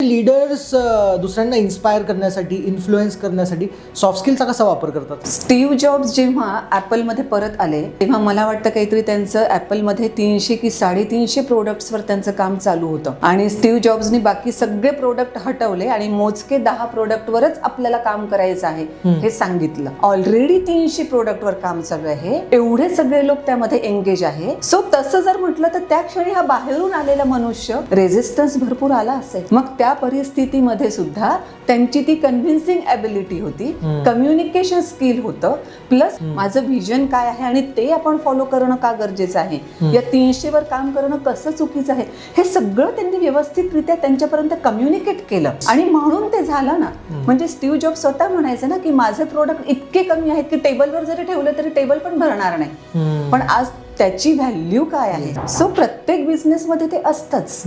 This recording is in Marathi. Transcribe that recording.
लीडर्स दुसऱ्यांना इन्स्पायर करण्यासाठी, इन्फ्लुएन्स करण्यासाठी सॉफ्ट स्किलचा कसा वापर करतात? स्टीव्ह जॉब्स जेव्हा ॲपलमध्ये परत आले तेव्हा मला वाटतं काहीतरी त्यांचं ॲपलमध्ये 300 की 350 प्रोडक्ट्सवर त्यांचं काम चालू होतं आणि स्टीव्ह जॉब्सनी बाकी सगळे प्रोडक्ट हटवले आणि मोजके 10 प्रोडक्टवरच आपल्याला काम करायचं आहे हे सांगितलं. ऑलरेडी 300 प्रोडक्टवर काम चालू आहे, एवढे सगळे लोक त्यामध्ये एंगेज आहे. सो तसं जर म्हटलं तर त्या क्षणी हा बाहेरून आलेला मनुष्य रेझिस्टन्स भरपूर आला असेल. मग त्या परिस्थितीमध्ये सुद्धा त्यांची ती कन्व्हिन्सिंग ॲबिलिटी होती, कम्युनिकेशन स्किल होतं, प्लस माझं व्हिजन काय आहे आणि ते आपण फॉलो करणं का गरजेचं आहे, या 300 वर काम करणं कसं चुकीचं आहे, हे सगळं त्यांनी व्यवस्थितरित्या त्यांच्यापर्यंत कम्युनिकेट केलं आणि म्हणून ते झालं ना. म्हणजे स्टीव्ह जॉब्स स्वतः म्हणायचे ना की माझे प्रोडक्ट इतके कमी आहेत की टेबलवर जरी ठेवले तरी टेबल पण भरणार नाही, पण आज त्याची व्हॅल्यू काय आहे. सो प्रत्येक बिझनेसमध्ये ते असतंच.